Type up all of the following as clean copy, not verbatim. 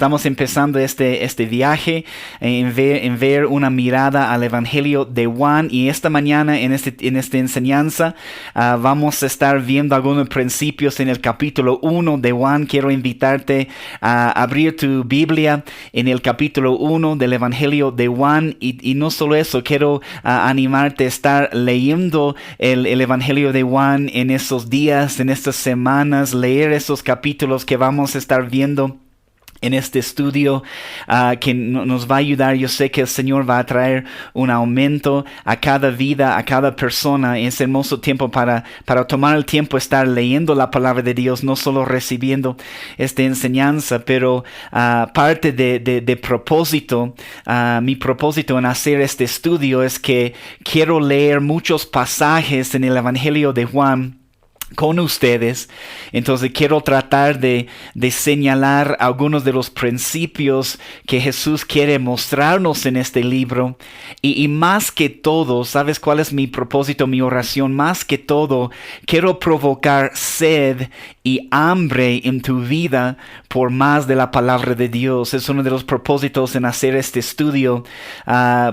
estamos empezando este viaje en ver una mirada al Evangelio de Juan, y esta mañana en esta enseñanza vamos a estar viendo algunos principios en el capítulo 1 de Juan. Quiero invitarte a abrir tu Biblia en el capítulo 1 del Evangelio de Juan, y no solo eso, quiero animarte a estar leyendo el Evangelio de Juan en esos días, en estas semanas, leer esos capítulos que vamos a estar viendo en este estudio que nos va a ayudar. Yo sé que el Señor va a traer un aumento a cada vida, a cada persona. Es hermoso tiempo para tomar el tiempo, estar leyendo la palabra de Dios, no solo recibiendo esta enseñanza, pero parte de propósito, mi propósito en hacer este estudio es que quiero leer muchos pasajes en el Evangelio de Juan con ustedes. Entonces quiero tratar de señalar algunos de los principios que Jesús quiere mostrarnos en este libro, y más que todo, ¿sabes cuál es mi propósito, mi oración? Más que todo, quiero provocar sed y hambre en tu vida por más de la palabra de Dios. Es uno de los propósitos en hacer este estudio.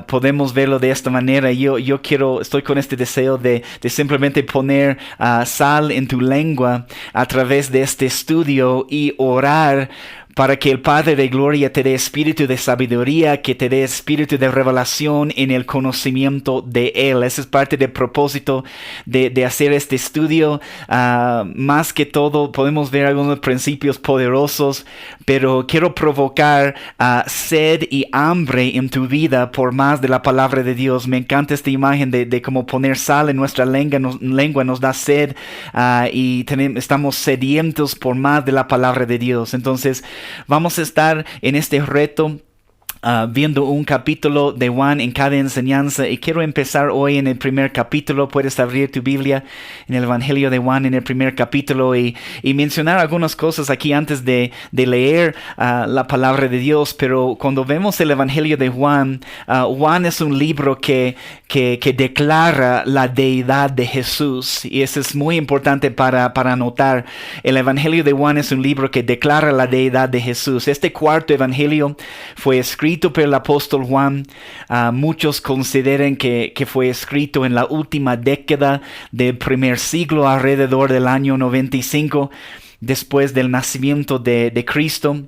Podemos verlo de esta manera. Yo estoy con este deseo de simplemente poner sal en tu lengua a través de este estudio y orar para que el Padre de Gloria te dé espíritu de sabiduría, que te dé espíritu de revelación en el conocimiento de Él. Ese es parte del propósito de hacer este estudio. Más que todo, podemos ver algunos principios poderosos, pero quiero provocar sed y hambre en tu vida por más de la palabra de Dios. Me encanta esta imagen de cómo poner sal en nuestra lengua nos da sed, y estamos sedientos por más de la palabra de Dios. Entonces, vamos a estar en este reto viendo un capítulo de Juan en cada enseñanza, y quiero empezar hoy en el primer capítulo. Puedes abrir tu Biblia en el Evangelio de Juan en el primer capítulo y mencionar algunas cosas aquí antes de leer la palabra de Dios. Pero cuando vemos el Evangelio de Juan, Juan es un libro que declara la deidad de Jesús, y eso es muy importante para anotar. El Evangelio de Juan es un libro que declara la deidad de Jesús. Este cuarto Evangelio fue escrito por el apóstol Juan. Muchos consideran que fue escrito en la última década del primer siglo, alrededor del año 95 después del nacimiento de Cristo.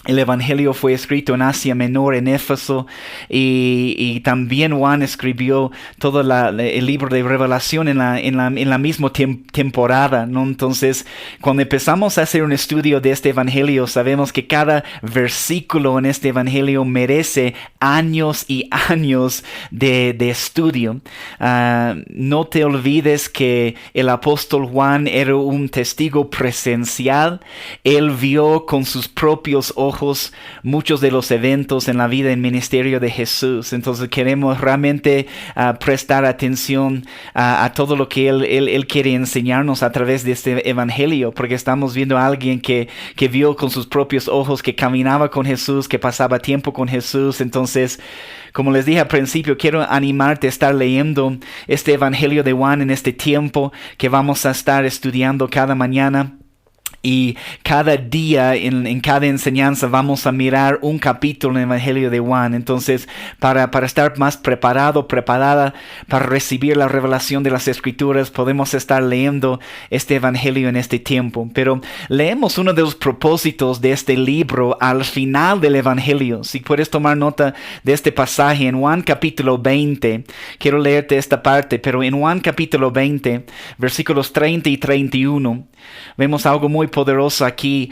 El Evangelio fue escrito en Asia Menor, en Éfeso, y también Juan escribió todo el libro de Revelación en la misma temporada, ¿no? Entonces, cuando empezamos a hacer un estudio de este Evangelio, sabemos que cada versículo en este Evangelio merece años y años de estudio. No te olvides que el apóstol Juan era un testigo presencial. Él vio con sus propios ojos muchos de los eventos en la vida y ministerio de Jesús. Entonces queremos realmente prestar atención a todo lo que Él quiere enseñarnos a través de este Evangelio, porque estamos viendo a alguien que vio con sus propios ojos, que caminaba con Jesús, que pasaba tiempo con Jesús. Entonces, como les dije al principio, quiero animarte a estar leyendo este Evangelio de Juan en este tiempo que vamos a estar estudiando cada mañana. Y cada día en cada enseñanza vamos a mirar un capítulo en el Evangelio de Juan. Entonces, para estar más preparada para recibir la revelación de las Escrituras, podemos estar leyendo este Evangelio en este tiempo. Pero leemos uno de los propósitos de este libro al final del Evangelio. Si puedes tomar nota de este pasaje en Juan capítulo 20. Quiero leerte esta parte, pero en Juan capítulo 20, versículos 30 y 31, vemos algo muy poderoso aquí,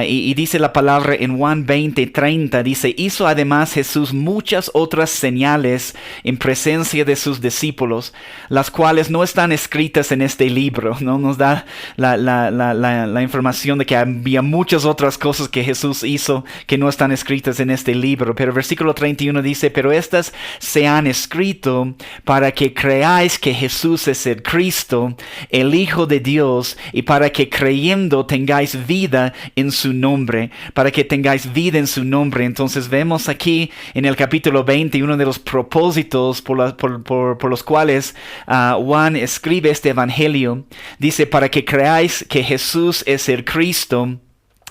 y dice la palabra en Juan 20:30, dice: hizo además Jesús muchas otras señales en presencia de sus discípulos, las cuales no están escritas en este libro. No nos da la información de que había muchas otras cosas que Jesús hizo que no están escritas en este libro. Pero versículo 31 dice: pero estas se han escrito para que creáis que Jesús es el Cristo, el Hijo de Dios, y para que creyendo tengáis vida en su nombre, para que tengáis vida en su nombre. Entonces vemos aquí en el capítulo 20 uno de los propósitos por los cuales Juan escribe este evangelio. Dice: para que creáis que Jesús es el Cristo,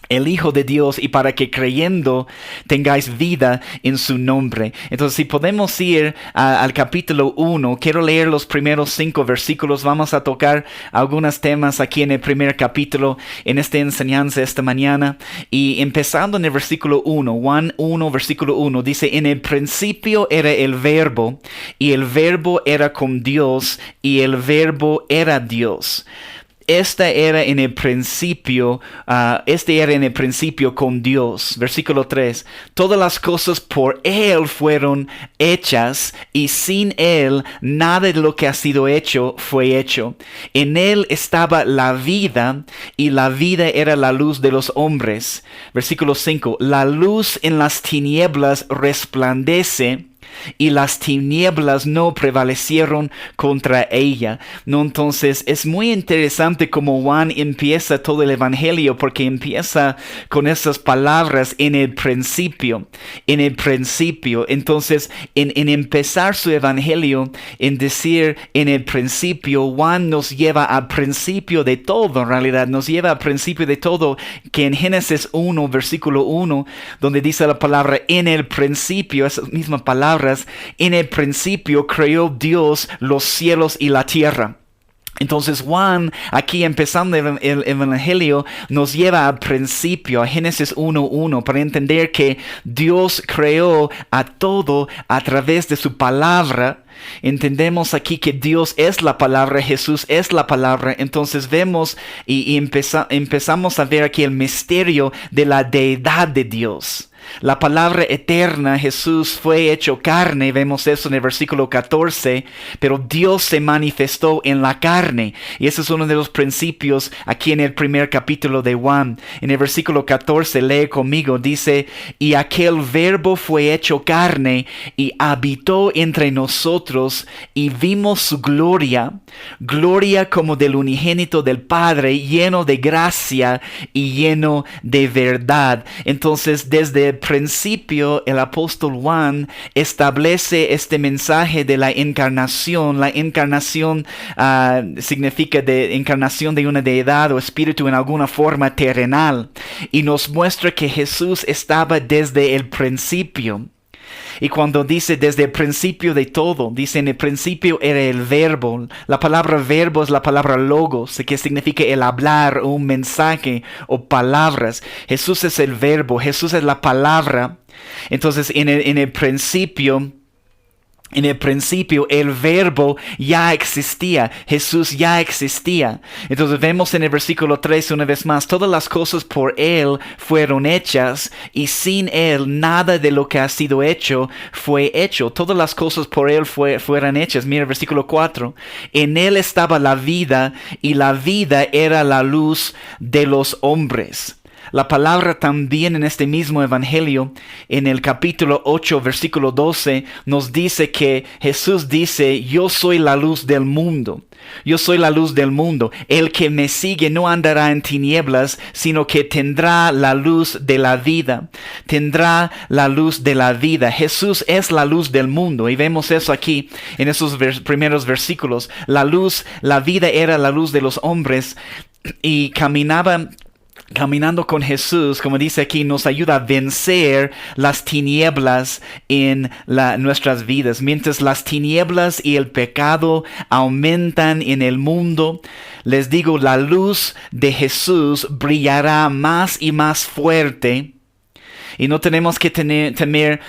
el Hijo de Dios, y para que creyendo tengáis vida en su nombre. Entonces, si podemos ir al capítulo 1, quiero leer los primeros 5 versículos. Vamos a tocar algunos temas aquí en el primer capítulo, en esta enseñanza esta mañana. Y empezando en el versículo 1, Juan 1, versículo 1, dice: en el principio era el Verbo, y el Verbo era con Dios, y el Verbo era Dios. Este era en el principio con Dios. Versículo 3. Todas las cosas por Él fueron hechas, y sin Él nada de lo que ha sido hecho fue hecho. En Él estaba la vida, y la vida era la luz de los hombres. Versículo 5. La luz en las tinieblas resplandece, y las tinieblas no prevalecieron contra ella. No, entonces es muy interesante cómo Juan empieza todo el evangelio, porque empieza con esas palabras: en el principio, en el principio. Entonces, en empezar su evangelio, en decir en el principio, Juan nos lleva al principio de todo. En realidad nos lleva al principio de todo, que en Génesis 1, versículo 1, donde dice la palabra en el principio, esas mismas palabras: en el principio creó Dios los cielos y la tierra. Entonces Juan, aquí empezando el evangelio, nos lleva al principio, a Génesis 1:1, para entender que Dios creó a todo a través de su palabra. Entendemos aquí que Dios es la palabra, Jesús es la palabra. Entonces vemos y empezamos a ver aquí el misterio de la deidad de Dios. La palabra eterna, Jesús, fue hecho carne. Vemos eso en el versículo 14. Pero Dios se manifestó en la carne. Y ese es uno de los principios aquí en el primer capítulo de Juan. En el versículo 14, lee conmigo, dice: y aquel Verbo fue hecho carne y habitó entre nosotros, y vimos su gloria, gloria como del unigénito del Padre, lleno de gracia y lleno de verdad. Entonces, desde el principio, el apóstol Juan establece este mensaje de la encarnación. La encarnación significa de encarnación de una deidad o espíritu en alguna forma terrenal, y nos muestra que Jesús estaba desde el principio. Y cuando dice desde el principio de todo, dice en el principio era el Verbo. La palabra verbo es la palabra logos, que significa el hablar, o un mensaje, o palabras. Jesús es el Verbo, Jesús es la palabra. Entonces en el principio el Verbo ya existía, Jesús ya existía. Entonces vemos en el versículo 3 una vez más: todas las cosas por Él fueron hechas, y sin Él nada de lo que ha sido hecho fue hecho. Todas las cosas por Él fueron hechas. Mira el versículo 4. En Él estaba la vida, y la vida era la luz de los hombres. La palabra también en este mismo evangelio, en el capítulo 8, versículo 12, nos dice que Jesús dice: yo soy la luz del mundo. Yo soy la luz del mundo. El que me sigue no andará en tinieblas, sino que tendrá la luz de la vida. Tendrá la luz de la vida. Jesús es la luz del mundo. Y vemos eso aquí en esos primeros versículos. La luz, la vida era la luz de los hombres, y caminando con Jesús, como dice aquí, nos ayuda a vencer las tinieblas en nuestras vidas. Mientras las tinieblas y el pecado aumentan en el mundo, les digo, la luz de Jesús brillará más y más fuerte. Y no tenemos que tener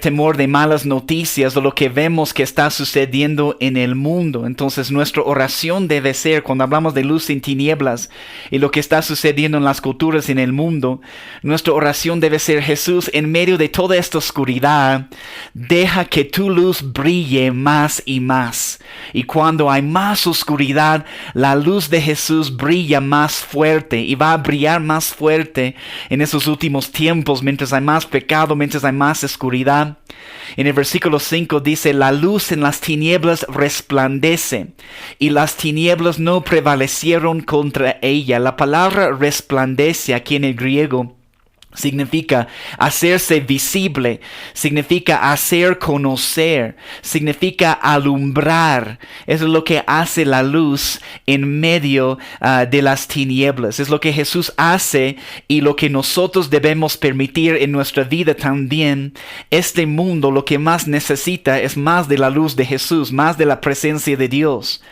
temor de malas noticias, de lo que vemos que está sucediendo en el mundo. Entonces nuestra oración debe ser, cuando hablamos de luz sin tinieblas y lo que está sucediendo en las culturas en el mundo, nuestra oración debe ser: Jesús, en medio de toda esta oscuridad, deja que tu luz brille más y más. Y cuando hay más oscuridad, la luz de Jesús brilla más fuerte, y va a brillar más fuerte en esos últimos tiempos, mientras hay más pecado, mientras hay más oscuridad. En el versículo 5 dice: la luz en las tinieblas resplandece, y las tinieblas no prevalecieron contra ella. La palabra resplandece aquí en el griego Significa hacerse visible, significa hacer conocer, significa alumbrar. Eso es lo que hace la luz en medio de las tinieblas. Es lo que Jesús hace y lo que nosotros debemos permitir en nuestra vida también. Este mundo lo que más necesita es más de la luz de Jesús, más de la presencia de Dios.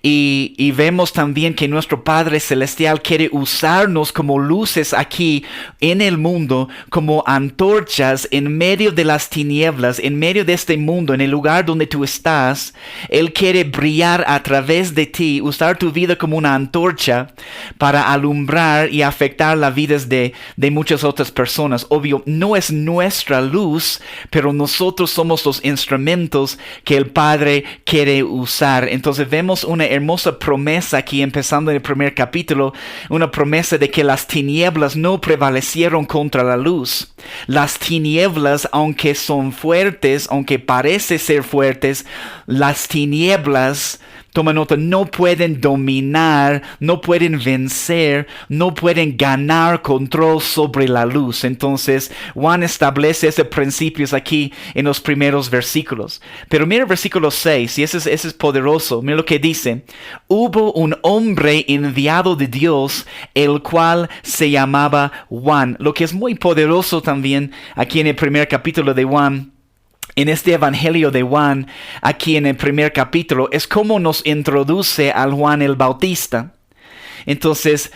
Y vemos también que nuestro Padre Celestial quiere usarnos como luces aquí en el mundo, como antorchas en medio de las tinieblas, en medio de este mundo, en el lugar donde tú estás. Él quiere brillar a través de ti, usar tu vida como una antorcha para alumbrar y afectar las vidas de muchas otras personas. Obvio, no es nuestra luz, pero nosotros somos los instrumentos que el Padre quiere usar. Entonces vemos una hermosa promesa aquí, empezando en el primer capítulo, una promesa de que las tinieblas no prevalecieron contra la luz. Las tinieblas, aunque son fuertes, aunque parece ser fuertes, las tinieblas, toma nota, no pueden dominar, no pueden vencer, no pueden ganar control sobre la luz. Entonces, Juan establece esos principios aquí en los primeros versículos. Pero mira el versículo 6, y ese es poderoso. Mira lo que dice. Hubo un hombre enviado de Dios, el cual se llamaba Juan. Lo que es muy poderoso también aquí en el primer capítulo de Juan. En este evangelio de Juan, aquí en el primer capítulo, es como nos introduce al Juan el Bautista. Entonces,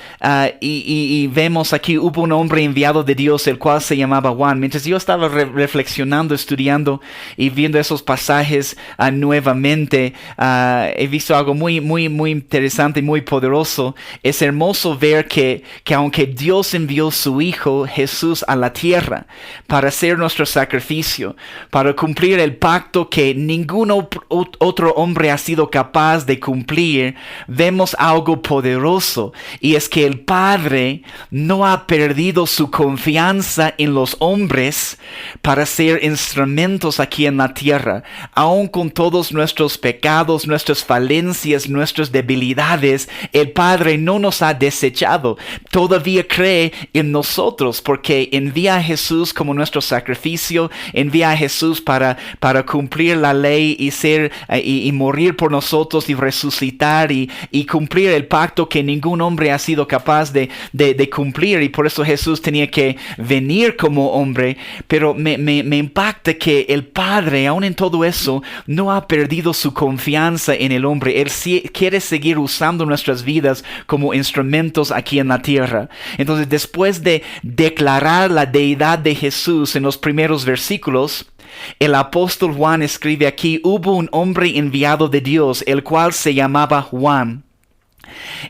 y vemos aquí, hubo un hombre enviado de Dios, el cual se llamaba Juan. Mientras yo estaba reflexionando, estudiando y viendo esos pasajes nuevamente, he visto algo muy, muy, muy interesante y muy poderoso. Es hermoso ver que aunque Dios envió su Hijo Jesús a la tierra para ser nuestro sacrificio, para cumplir el pacto que ningún otro hombre ha sido capaz de cumplir, vemos algo poderoso. Y es que el Padre no ha perdido su confianza en los hombres para ser instrumentos aquí en la tierra. Aun con todos nuestros pecados, nuestras falencias, nuestras debilidades, el Padre no nos ha desechado. Todavía cree en nosotros porque envía a Jesús como nuestro sacrificio, envía a Jesús para cumplir la ley y morir por nosotros y resucitar y cumplir el pacto que ningún hombre ha sido capaz de cumplir, y por eso Jesús tenía que venir como hombre. Pero me impacta que el Padre, aún en todo eso, no ha perdido su confianza en el hombre. Él quiere seguir usando nuestras vidas como instrumentos aquí en la tierra. Entonces, después de declarar la deidad de Jesús en los primeros versículos, el apóstol Juan escribe aquí: hubo un hombre enviado de Dios, el cual se llamaba Juan.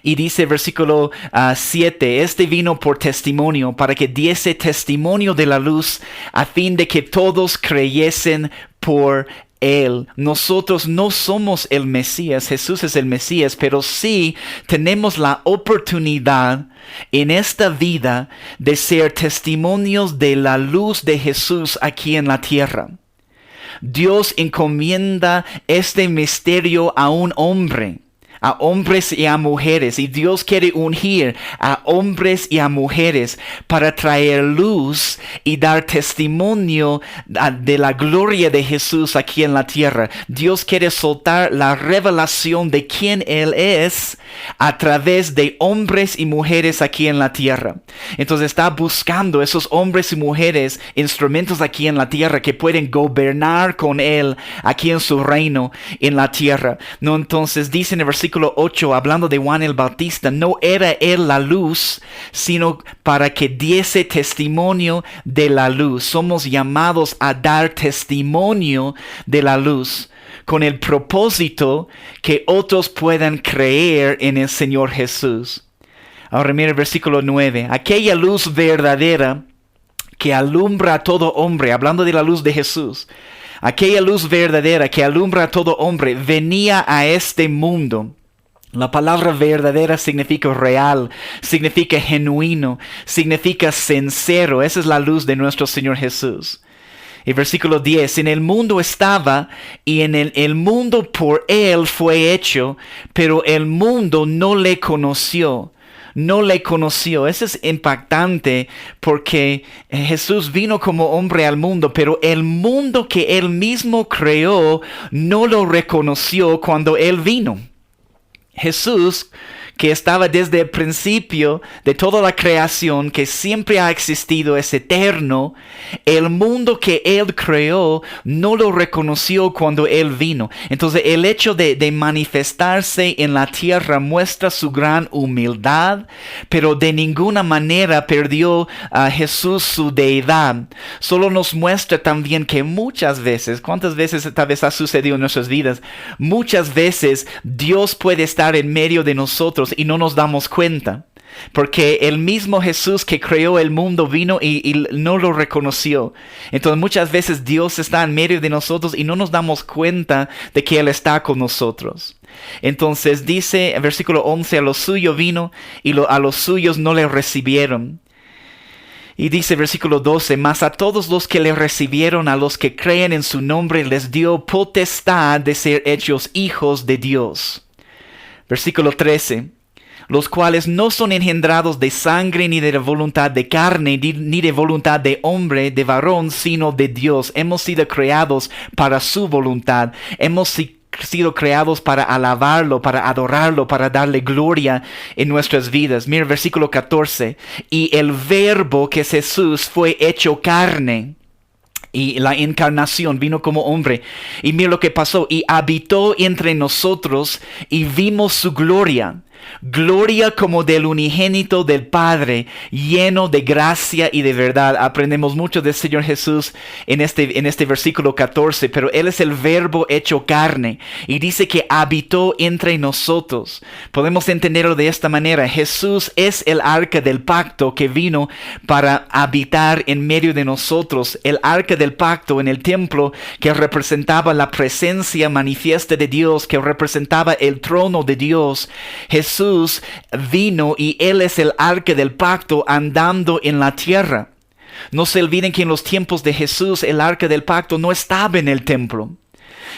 Y dice versículo 7, este vino por testimonio, para que diese testimonio de la luz, a fin de que todos creyesen por él. Nosotros no somos el Mesías, Jesús es el Mesías, pero sí tenemos la oportunidad en esta vida de ser testimonios de la luz de Jesús aquí en la tierra. Dios encomienda este misterio a un hombre, a hombres y a mujeres, y Dios quiere ungir a hombres y a mujeres para traer luz y dar testimonio de la gloria de Jesús aquí en la tierra. Dios quiere soltar la revelación de quién Él es a través de hombres y mujeres aquí en la tierra. Entonces está buscando esos hombres y mujeres, instrumentos aquí en la tierra que pueden gobernar con Él aquí en su reino en la tierra. No, entonces dice en el versículo 8, hablando de Juan el Bautista, no era él la luz, sino para que diese testimonio de la luz. Somos llamados a dar testimonio de la luz, con el propósito que otros puedan creer en el Señor Jesús. Ahora mira el versículo 9. Aquella luz verdadera que alumbra a todo hombre, hablando de la luz de Jesús, aquella luz verdadera que alumbra a todo hombre, venía a este mundo. La palabra verdadera significa real, significa genuino, significa sincero. Esa es la luz de nuestro Señor Jesús. Y versículo 10, en el mundo estaba, y en el mundo por Él fue hecho, pero el mundo no le conoció. no le conoció. Eso es impactante porque Jesús vino como hombre al mundo, pero el mundo que él mismo creó no lo reconoció cuando él vino. Jesús, que estaba desde el principio de toda la creación, que siempre ha existido, es eterno, el mundo que Él creó no lo reconoció cuando Él vino. Entonces el hecho de manifestarse en la tierra muestra su gran humildad, pero de ninguna manera perdió a Jesús su deidad. Solo nos muestra también que muchas veces, ¿cuántas veces tal vez ha sucedido en nuestras vidas? Muchas veces Dios puede estar en medio de nosotros y no nos damos cuenta, porque el mismo Jesús que creó el mundo vino y no lo reconoció. Entonces muchas veces Dios está en medio de nosotros y no nos damos cuenta de que Él está con nosotros. Entonces dice en versículo 11, a lo suyo vino y a los suyos no le recibieron. Y dice versículo 12, mas a todos los que le recibieron, a los que creen en su nombre, les dio potestad de ser hechos hijos de Dios. Versículo 13, los cuales no son engendrados de sangre, ni de la voluntad de carne, ni de voluntad de hombre, de varón, sino de Dios. Hemos sido creados para su voluntad. Hemos sido creados para alabarlo, para adorarlo, para darle gloria en nuestras vidas. Mira el versículo 14. Y el verbo, que es Jesús, fue hecho carne. Y la encarnación, vino como hombre. Y mira lo que pasó. Y habitó entre nosotros y vimos su gloria. Gloria como del unigénito del Padre, lleno de gracia y de verdad. Aprendemos mucho del Señor Jesús en este versículo 14, pero Él es el verbo hecho carne y dice que habitó entre nosotros. Podemos entenderlo de esta manera. Jesús es el arca del pacto que vino para habitar en medio de nosotros. El arca del pacto en el templo que representaba la presencia manifiesta de Dios, que representaba el trono de Dios. Jesús vino y Él es el arca del pacto andando en la tierra. No se olviden que en los tiempos de Jesús el arca del pacto no estaba en el templo.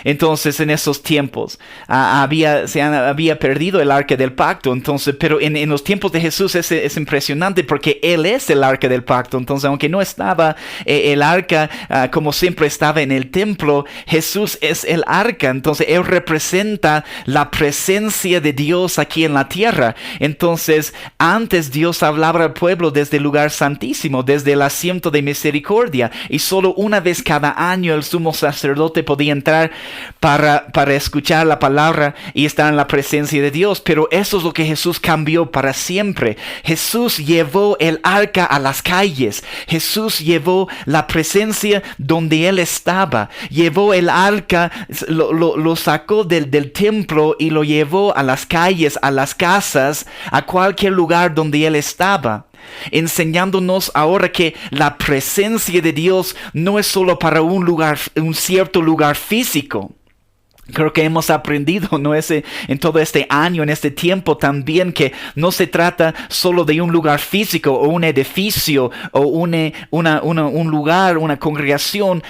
Entonces en esos tiempos se había perdido el arca del pacto. Entonces, pero en los tiempos de Jesús es impresionante porque Él es el arca del pacto. Entonces, aunque no estaba el arca como siempre estaba en el templo, Jesús es el arca. Entonces Él representa la presencia de Dios aquí en la tierra. Entonces antes Dios hablaba al pueblo desde el lugar santísimo, desde el asiento de misericordia, y solo una vez cada año el sumo sacerdote podía entrar para escuchar la palabra y estar en la presencia de Dios. Pero eso es lo que Jesús cambió para siempre. Jesús llevó el arca a las calles. Jesús llevó la presencia donde Él estaba. Llevó el arca, lo sacó del templo y lo llevó a las calles, a las casas, a cualquier lugar donde Él estaba. Enseñándonos ahora que la presencia de Dios no es solo para un cierto lugar físico. Creo que hemos aprendido, ¿no? En todo este año, en este tiempo también, que no se trata solo de un lugar físico o un edificio o un lugar, una congregación.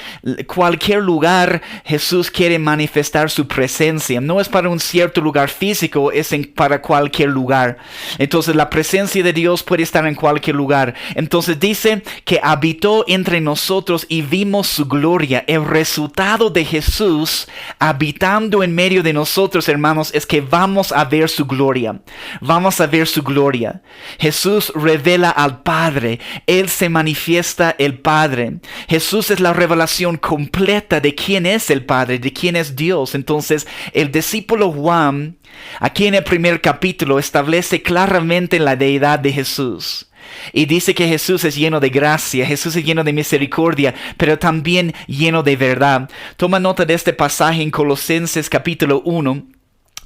Cualquier lugar Jesús quiere manifestar su presencia. No es para un cierto lugar físico, es para cualquier lugar. Entonces la presencia de Dios puede estar en cualquier lugar. Entonces dice que habitó entre nosotros y vimos su gloria. El resultado de Jesús habitando en medio de nosotros, hermanos, es que vamos a ver su gloria. Vamos a ver su gloria. Jesús revela al Padre. Él se manifiesta el Padre. Jesús es la revelación completa de quién es el Padre, de quién es Dios. Entonces, el discípulo Juan, aquí en el primer capítulo, establece claramente la deidad de Jesús. Y dice que Jesús es lleno de gracia, Jesús es lleno de misericordia, pero también lleno de verdad. Toma nota de este pasaje en Colosenses capítulo 1.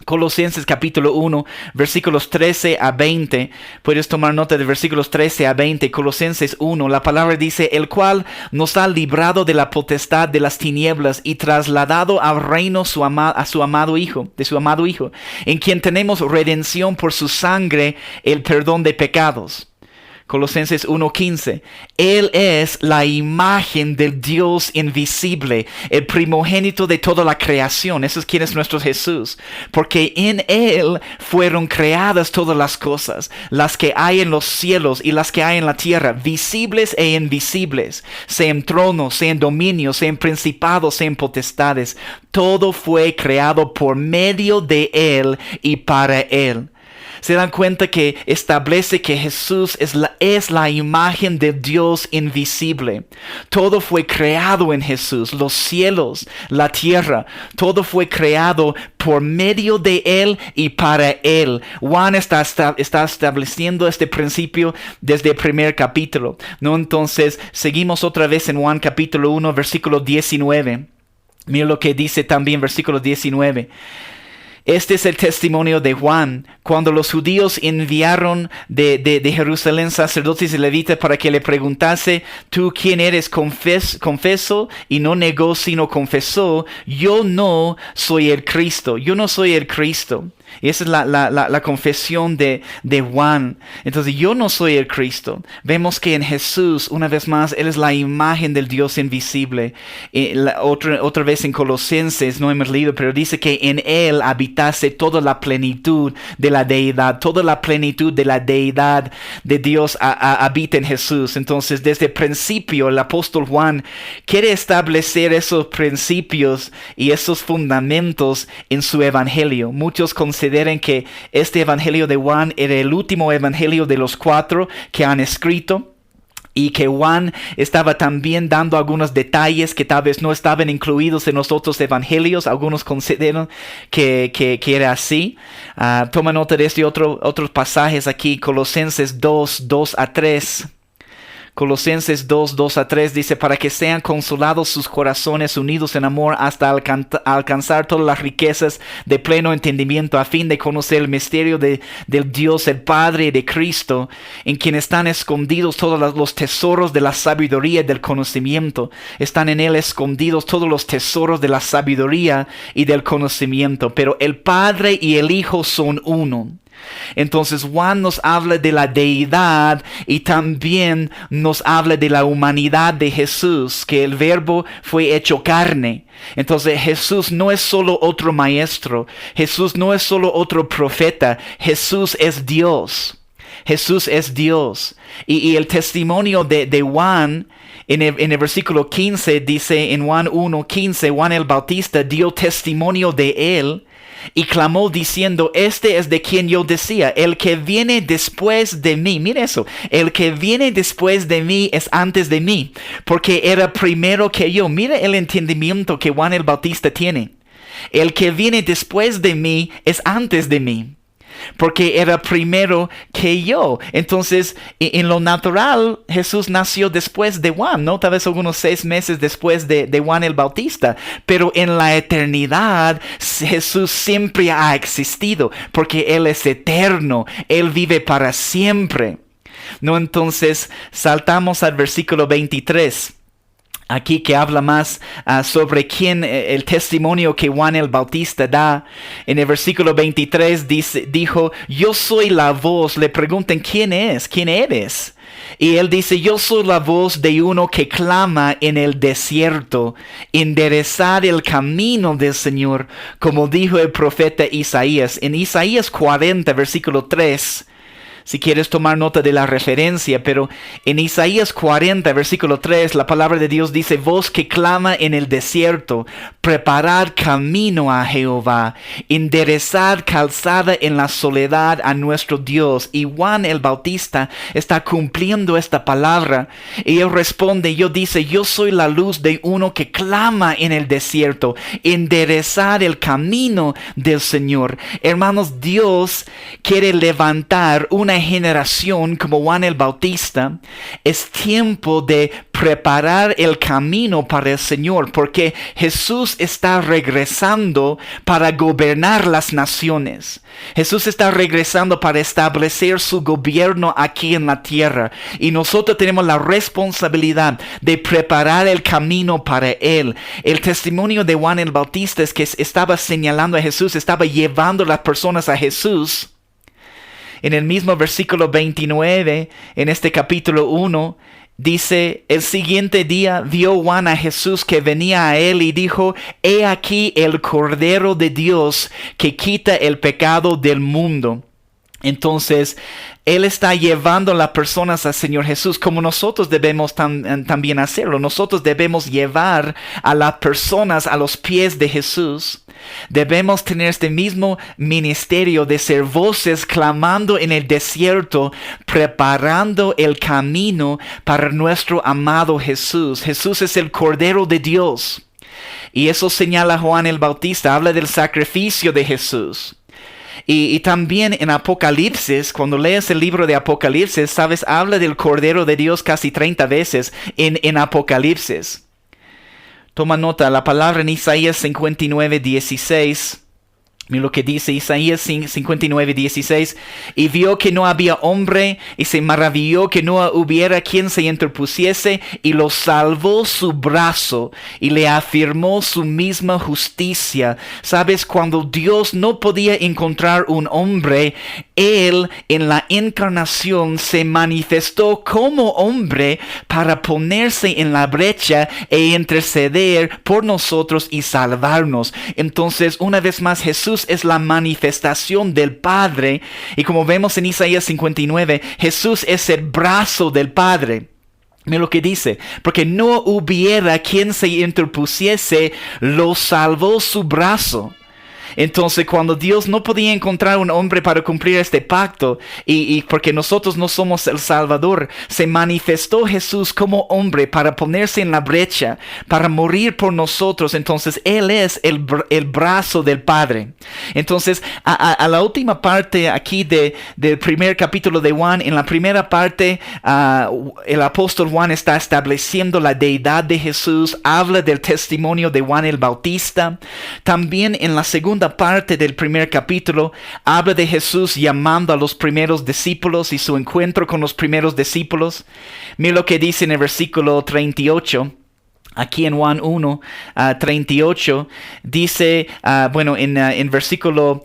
Colosenses capítulo 1, versículos 13 a 20. Puedes tomar nota de versículos 13 a 20. Colosenses 1, la palabra dice: el cual nos ha librado de la potestad de las tinieblas y trasladado al reino de su amado Hijo, en quien tenemos redención por su sangre, el perdón de pecados. Colosenses 1:15. Él es la imagen del Dios invisible, el primogénito de toda la creación. Eso es quien es nuestro Jesús. Porque en Él fueron creadas todas las cosas, las que hay en los cielos y las que hay en la tierra, visibles e invisibles, sean tronos, sean dominios, sean principados, sean potestades. Todo fue creado por medio de Él y para Él. Se dan cuenta que establece que Jesús es la imagen de Dios invisible. Todo fue creado en Jesús, los cielos, la tierra, todo fue creado por medio de Él y para Él. Juan está estableciendo este principio desde el primer capítulo, ¿no? Entonces, seguimos otra vez en Juan capítulo 1, versículo 19. Mira lo que dice también versículo 19. Este es el testimonio de Juan, cuando los judíos enviaron de Jerusalén sacerdotes y levitas para que le preguntase: ¿tú quién eres? Confesó, y no negó, sino confesó: yo no soy el Cristo, yo no soy el Cristo. Y esa es la confesión de Juan. Entonces, yo no soy el Cristo. Vemos que en Jesús, una vez más, Él es la imagen del Dios invisible. Otra vez en Colosenses, no hemos leído, pero dice que en Él habitase toda la plenitud de la deidad. Toda la plenitud de la deidad de Dios habita en Jesús. Entonces, desde el principio, el apóstol Juan quiere establecer esos principios y esos fundamentos en su evangelio. Muchos consideran que este evangelio de Juan era el último evangelio de los 4 que han escrito, y que Juan estaba también dando algunos detalles que tal vez no estaban incluidos en los otros evangelios. Algunos consideran que era así. Toma nota de otros pasajes aquí. Colosenses 2:2-3. Colosenses 2:2-3 dice: para que sean consolados sus corazones unidos en amor hasta alcanzar todas las riquezas de pleno entendimiento, a fin de conocer el misterio del Dios el Padre y de Cristo, en quien están escondidos todos los tesoros de la sabiduría y del conocimiento. Están en Él escondidos todos los tesoros de la sabiduría y del conocimiento. Pero el Padre y el Hijo son uno. Entonces Juan nos habla de la deidad y también nos habla de la humanidad de Jesús, que el verbo fue hecho carne. Entonces Jesús no es solo otro maestro, Jesús no es solo otro profeta, Jesús es Dios. Jesús es Dios. Y el testimonio de Juan en el versículo 15 dice, en Juan 1:15, Juan el Bautista dio testimonio de Él y clamó diciendo: este es de quien yo decía, el que viene después de mí. Mira eso, el que viene después de mí es antes de mí, porque era primero que yo. Mira el entendimiento que Juan el Bautista tiene. El que viene después de mí es antes de mí, porque era primero que yo. Entonces, en lo natural, Jesús nació después de Juan, ¿no? Tal vez algunos 6 meses después de Juan el Bautista. Pero en la eternidad, Jesús siempre ha existido, porque Él es eterno. Él vive para siempre, ¿no? Entonces, saltamos al versículo 23. Aquí que habla más sobre quién, el testimonio que Juan el Bautista da. En el versículo 23 dijo: yo soy la voz. Le preguntan: ¿quién es? ¿Quién eres? Y él dice: yo soy la voz de uno que clama en el desierto, enderezad el camino del Señor, como dijo el profeta Isaías. En Isaías 40, versículo 3. Si quieres tomar nota de la referencia, pero en Isaías 40, versículo 3, la palabra de Dios dice: voz que clama en el desierto, preparad camino a Jehová, enderezad calzada en la soledad a nuestro Dios. Y Juan el Bautista está cumpliendo esta palabra, y él responde, dice: yo soy la luz de uno que clama en el desierto, enderezad el camino del Señor. Hermanos, Dios quiere levantar una generación como Juan el Bautista. Es tiempo de preparar el camino para el Señor, porque Jesús está regresando para gobernar las naciones. Jesús está regresando para establecer su gobierno aquí en la tierra, y nosotros tenemos la responsabilidad de preparar el camino para Él. El testimonio de Juan el Bautista es que estaba señalando a Jesús, estaba llevando a las personas a Jesús. En el mismo versículo 29, en este capítulo 1, dice, el siguiente día vio Juan a Jesús que venía a él y dijo, he aquí el Cordero de Dios que quita el pecado del mundo. Entonces, Él está llevando a las personas al Señor Jesús como nosotros debemos también hacerlo. Nosotros debemos llevar a las personas a los pies de Jesús. Debemos tener este mismo ministerio de ser voces clamando en el desierto, preparando el camino para nuestro amado Jesús. Jesús es el Cordero de Dios. Y eso señala Juan el Bautista, habla del sacrificio de Jesús. Y también en Apocalipsis, cuando lees el libro de Apocalipsis, sabes, habla del Cordero de Dios casi 30 veces en Apocalipsis. Toma nota, la palabra en Isaías 59:16. Mira lo que dice Isaías 59:16. Y vio que no había hombre, y se maravilló que no hubiera quien se interpusiese, y lo salvó su brazo, y le afirmó su misma justicia. Sabes, cuando Dios no podía encontrar un hombre, Él en la encarnación se manifestó como hombre para ponerse en la brecha e interceder por nosotros y salvarnos. Entonces, una vez más, Jesús es la manifestación del Padre, y como vemos en Isaías 59, Jesús es el brazo del Padre. Mira lo que dice, porque no hubiera quien se interpusiese, lo salvó su brazo. Entonces, cuando Dios no podía encontrar un hombre para cumplir este pacto, y porque nosotros no somos el Salvador, se manifestó Jesús como hombre para ponerse en la brecha, para morir por nosotros. Entonces, Él es el brazo del Padre. Entonces, a la última parte aquí del primer capítulo de Juan, en la primera parte, el apóstol Juan está estableciendo la deidad de Jesús, habla del testimonio de Juan el Bautista. También en la segunda parte del primer capítulo habla de Jesús llamando a los primeros discípulos y su encuentro con los primeros discípulos. Mira lo que dice en el versículo 38. Aquí en Juan 1:38 dice, en versículo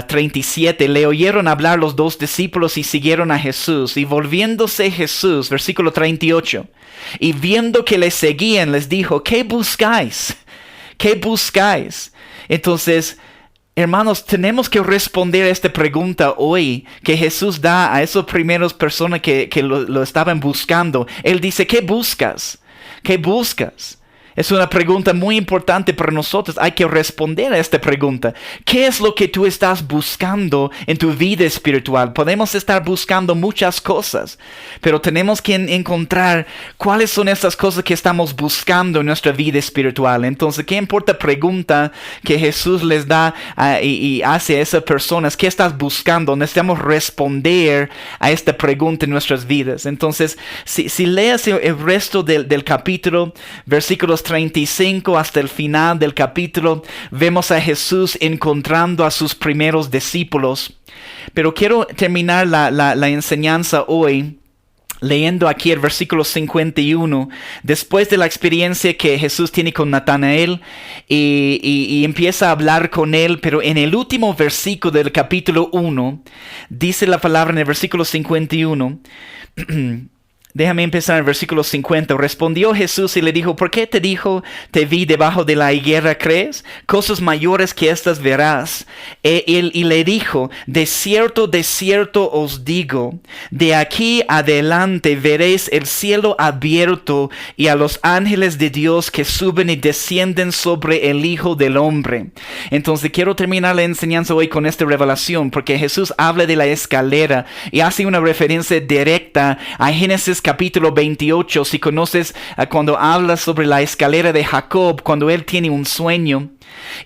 37, le oyeron hablar los dos discípulos y siguieron a Jesús. Y volviéndose Jesús, versículo 38, y viendo que le seguían, les dijo, ¿qué buscáis? ¿Qué buscáis? Entonces, hermanos, tenemos que responder a esta pregunta hoy que Jesús da a esas primeras personas que lo estaban buscando. Él dice, ¿qué buscas? ¿Qué buscas? Es una pregunta muy importante para nosotros. Hay que responder a esta pregunta. ¿Qué es lo que tú estás buscando en tu vida espiritual? Podemos estar buscando muchas cosas, pero tenemos que encontrar cuáles son esas cosas que estamos buscando en nuestra vida espiritual. Entonces, ¿qué importa pregunta que Jesús les da y hace a esas personas? ¿Qué estás buscando? Necesitamos responder a esta pregunta en nuestras vidas. Entonces, si lees el resto del capítulo, versículos 35 hasta el final del capítulo, vemos a Jesús encontrando a sus primeros discípulos. Pero quiero terminar la enseñanza hoy leyendo aquí el versículo 51, después de la experiencia que Jesús tiene con Natanael y empieza a hablar con él, pero en el último versículo del capítulo 1, dice la palabra en el versículo 51, déjame empezar en el versículo 50. Respondió Jesús y le dijo, ¿por qué te dijo, te vi debajo de la higuera, crees? Cosas mayores que estas verás. Y le dijo, de cierto os digo, de aquí adelante veréis el cielo abierto y a los ángeles de Dios que suben y descienden sobre el Hijo del Hombre. Entonces quiero terminar la enseñanza hoy con esta revelación, porque Jesús habla de la escalera y hace una referencia directa a Génesis capítulo 28, si conoces cuando habla sobre la escalera de Jacob, cuando él tiene un sueño.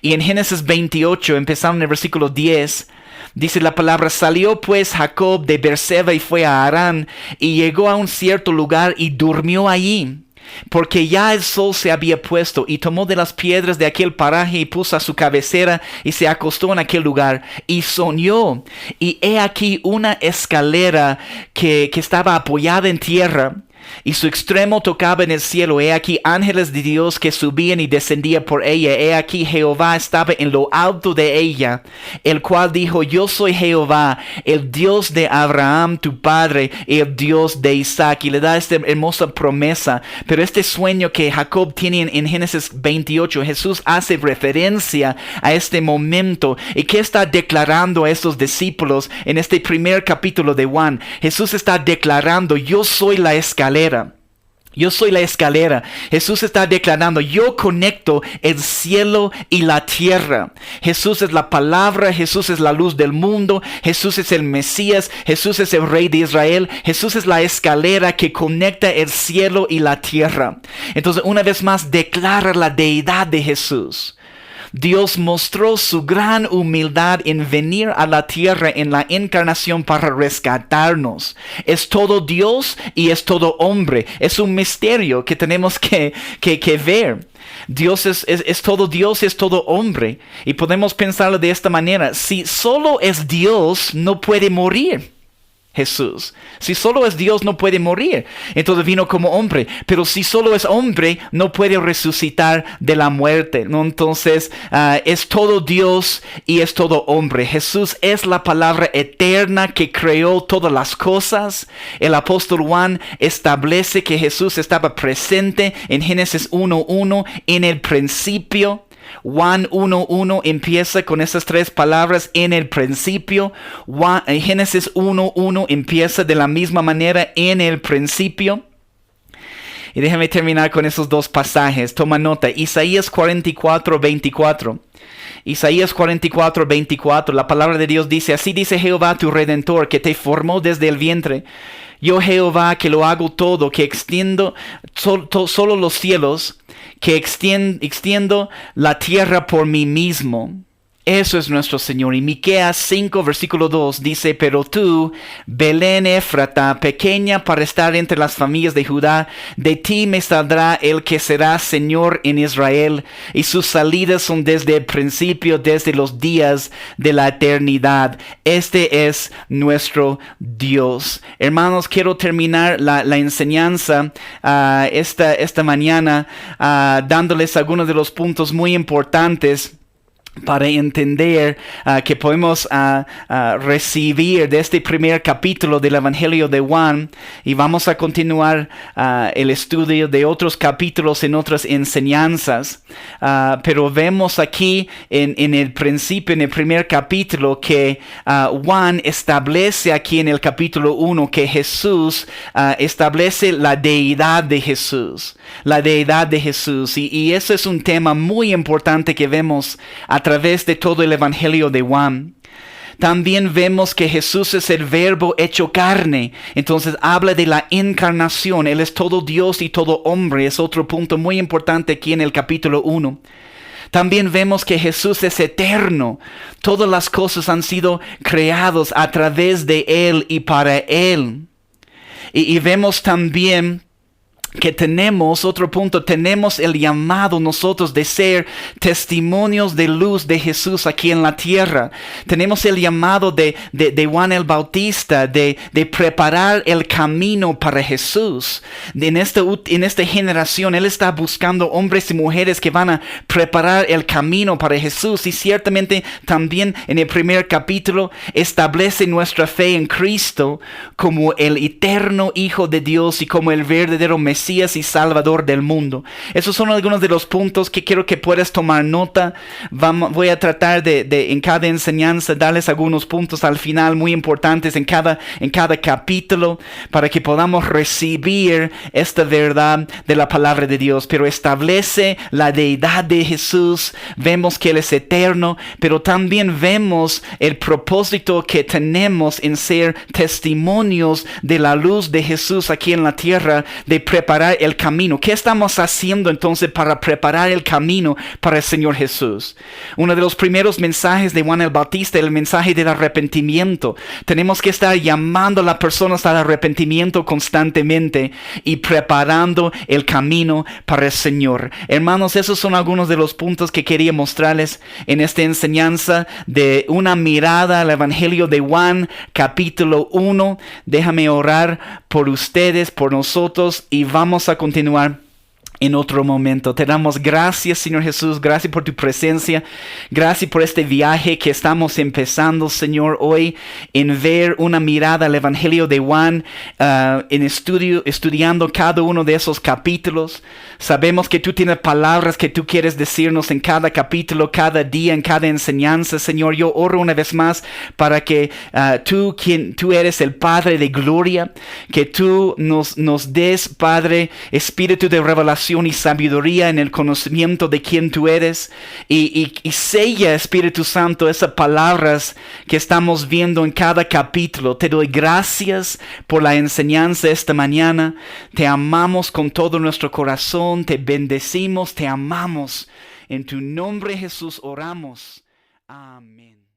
Y en Génesis 28, empezando en el versículo 10, dice la palabra, salió pues Jacob de Beerseba y fue a Harán, y llegó a un cierto lugar y durmió allí, porque ya el sol se había puesto, y tomó de las piedras de aquel paraje y puso a su cabecera y se acostó en aquel lugar y soñó, y he aquí una escalera que estaba apoyada en tierra y su extremo tocaba en el cielo. He aquí ángeles de Dios que subían y descendían por ella. He aquí Jehová estaba en lo alto de ella, el cual dijo: yo soy Jehová, el Dios de Abraham tu padre, y el Dios de Isaac. Y le da esta hermosa promesa. Pero este sueño que Jacob tiene en Génesis 28, Jesús hace referencia a este momento. ¿Y qué está declarando a estos discípulos en este primer capítulo de Juan? Jesús está declarando: yo soy la escalera. Yo soy la escalera. Jesús está declarando: yo conecto el cielo y la tierra. Jesús es la palabra, Jesús es la luz del mundo, Jesús es el Mesías, Jesús es el Rey de Israel, Jesús es la escalera que conecta el cielo y la tierra. Entonces, una vez más, declara la deidad de Jesús. Dios mostró su gran humildad en venir a la tierra en la encarnación para rescatarnos. Es todo Dios y es todo hombre. Es un misterio que tenemos que ver. Dios es todo Dios y es todo hombre. Y podemos pensarlo de esta manera: si solo es Dios, no puede morir. Jesús, si solo es Dios, no puede morir. Entonces vino como hombre. Pero si solo es hombre, no puede resucitar de la muerte, ¿no? Entonces es todo Dios y es todo hombre. Jesús es la palabra eterna que creó todas las cosas. El apóstol Juan establece que Jesús estaba presente en Génesis 1:1 en el principio. Juan 1:1 empieza con esas tres palabras: en el principio. Génesis 1:1 empieza de la misma manera: en el principio. Y déjame terminar con esos dos pasajes. Toma nota: Isaías 44:24. Isaías 44:24, la palabra de Dios dice: así dice Jehová tu Redentor, que te formó desde el vientre. Yo Jehová, que lo hago todo, que extiendo solo los cielos, que extiendo la tierra por mí mismo. Eso es nuestro Señor. Y Miqueas 5, versículo 2 dice: pero tú, Belén Éfrata, pequeña para estar entre las familias de Judá, de ti me saldrá el que será Señor en Israel, y sus salidas son desde el principio, desde los días de la eternidad. Este es nuestro Dios. Hermanos, quiero terminar la enseñanza esta mañana dándoles algunos de los puntos muy importantes para entender que podemos recibir de este primer capítulo del Evangelio de Juan. Y vamos a continuar el estudio de otros capítulos en otras enseñanzas. Pero vemos aquí en el principio, en el primer capítulo, que Juan establece aquí en el capítulo 1 que Jesús establece la deidad de Jesús. La deidad de Jesús. Y eso es un tema muy importante que vemos a través de todo el Evangelio de Juan. También vemos que Jesús es el Verbo hecho carne. Entonces habla de la encarnación. Él es todo Dios y todo hombre. Es otro punto muy importante aquí en el capítulo 1. También vemos que Jesús es eterno. Todas las cosas han sido creadas a través de Él y para Él. Y vemos también que tenemos el llamado nosotros de ser testimonios de luz de Jesús aquí en la tierra. Tenemos el llamado de Juan el Bautista de preparar el camino para Jesús. En esta generación Él está buscando hombres y mujeres que van a preparar el camino para Jesús. Y ciertamente también en el primer capítulo establece nuestra fe en Cristo como el eterno Hijo de Dios y como el verdadero Mesías y Salvador del mundo. Esos son algunos de los puntos que quiero que puedas tomar nota. Voy a tratar de en cada enseñanza darles algunos puntos al final muy importantes en cada capítulo, para que podamos recibir esta verdad de la palabra de Dios. Pero establece la deidad de Jesús. Vemos que Él es eterno, pero también vemos el propósito que tenemos en ser testimonios de la luz de Jesús aquí en la tierra, de preparar el camino. ¿Qué estamos haciendo entonces para preparar el camino para el Señor Jesús? Uno de los primeros mensajes de Juan el Bautista, el mensaje del arrepentimiento. Tenemos que estar llamando a las personas al arrepentimiento constantemente y preparando el camino para el Señor. Hermanos, esos son algunos de los puntos que quería mostrarles en esta enseñanza de una mirada al Evangelio de Juan, capítulo 1. Déjame orar por ustedes, por nosotros, y vamos a continuar en otro momento. Te damos gracias, Señor Jesús. Gracias por tu presencia. Gracias por este viaje que estamos empezando, Señor, hoy en ver una mirada al Evangelio de Juan, estudiando cada uno de esos capítulos. Sabemos que tú tienes palabras que tú quieres decirnos en cada capítulo, cada día, en cada enseñanza, Señor. Yo oro una vez más para que tú eres el Padre de gloria, que tú nos des, Padre, espíritu de revelación y sabiduría en el conocimiento de quién tú eres, y sella, Espíritu Santo, esas palabras que estamos viendo en cada capítulo. Te doy gracias por la enseñanza esta mañana. Te amamos con todo nuestro corazón, te bendecimos, te amamos. En tu nombre, Jesús, oramos. Amén.